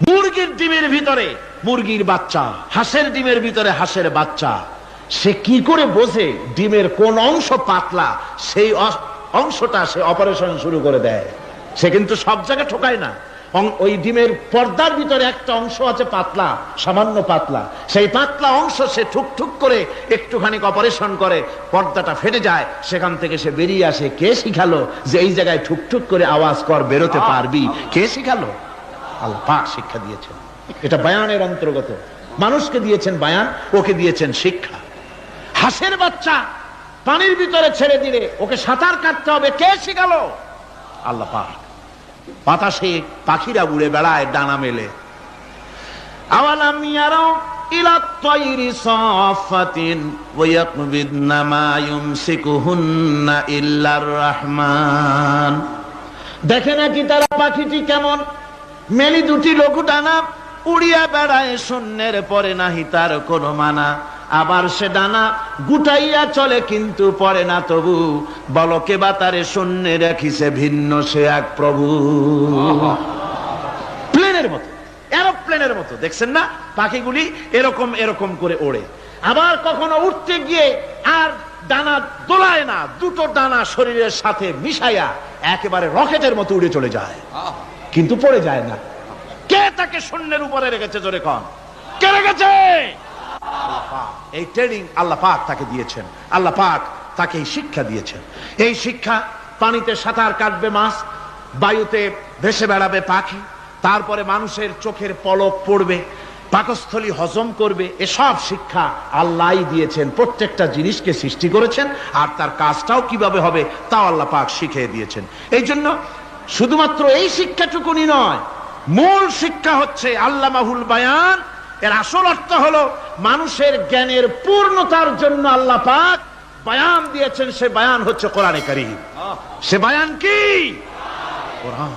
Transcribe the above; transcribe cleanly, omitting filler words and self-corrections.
মুরগির ডিমের ভিতরে মুরগির বাচ্চা, হাঁসের ডিমের ভিতরে হাঁসের বাচ্চা। সে কি করে বোঝে ডিমের কোন অংশ পাতলা, সেই অংশটা সে অপারেশন শুরু করে দেয়। সে কিন্তু সব জায়গায় ঠকায় না। ওই ডিমের পর্দার ভিতরে একটা অংশ আছে পাতলা, সামান্য পাতলা, সেই পাতলা অংশ সে ঠুকঠুক করে একটুখানি অপারেশন করে, পর্দাটা ফেটে যায়, সেখান থেকে সে বেরিয়ে আসে। কে শিখালো যে এই জায়গায় ঠুকঠুক করে আওয়াজ কর, বেরোতে পারবি? কে শিখালো? আল্লাহ পাক শিক্ষা দিয়েছেন। এটা বায়ানের অন্তর্গত। মানুষকে দিয়েছেন বায়ান, ওকে দিয়েছেন শিক্ষা। হাঁসের বাচ্চা পানির ভিতরে ছেড়ে দিলে ওকে সাঁতার কাটতে হবে, কে শিখালো? আল্লাহ পাক। বাতাসে পাখিরা উড়ে বেড়ায় ডানা মেলে। আওয়ালাম ইয়ারাউ ইলা তায়রি সাফাতিন ওয়া ইয়াকবিদনা মা ইউমসিকুহুন্না ইল্লার রহমান। দেখে নাকি তারা পাখিটি কেমন? মেলি দুটি লঘু ডানা, উড়িয়া বেড়ায় শূন্যের পরে নাহি তার কোনো মানা। আবার সে ডানা গুটাইয়া চলে কিন্তু পরে না তবু, বলকে বাতারে শূন্যে রাখিছে ভিন্ন সে এক প্রভু। প্লেনের মতো, এরোপ্লেনের মতো দেখছেন না পাখিগুলি এরকম এরকম করে ওড়ে। আবার কখনো উঠতে গিয়ে আর ডানা দোলায় না, দুটো ডানা শরীরের সাথে মিশাইয়া একেবারে রকেটের মতো উড়ে চলে যায়, কিন্তু পড়ে যায় না। কে তাকে শূন্যের উপরে রেখেছে? জোরে কন, কে রেখেছে? এই ট্রেনিং আল্লাহ পাক তাকে দিয়েছেন। আল্লাহ পাক তাকে এই শিক্ষা দিয়েছেন। এই শিক্ষা, পানিতে সাঁতার কাটবে মাছ, বায়ুতে ভেসে বেড়াবে পাখি, তারপরে মানুষের চোখের পলক পড়বে, পাকস্থলী হজম করবে, এসব শিক্ষা আল্লাহই দিয়েছেন। প্রত্যেকটা জিনিসকে সৃষ্টি করেছেন, আর তার কাজটাও কিভাবে হবে তাও আল্লাহ পাক শিখিয়ে দিয়েছেন। এই জন্য শুধুমাত্র এই শিক্ষাটুকুনি নয়, মূল শিক্ষা হচ্ছে আল্লামাহুল বায়ান। এর আসল অর্থ হলো মানুষের জ্ঞানের পূর্ণতার জন্য আল্লাহ পাক বায়ান দিয়েছেন। সে বায়ান হচ্ছে কোরআনে কারীম। সে বায়ান কি? কোরআন।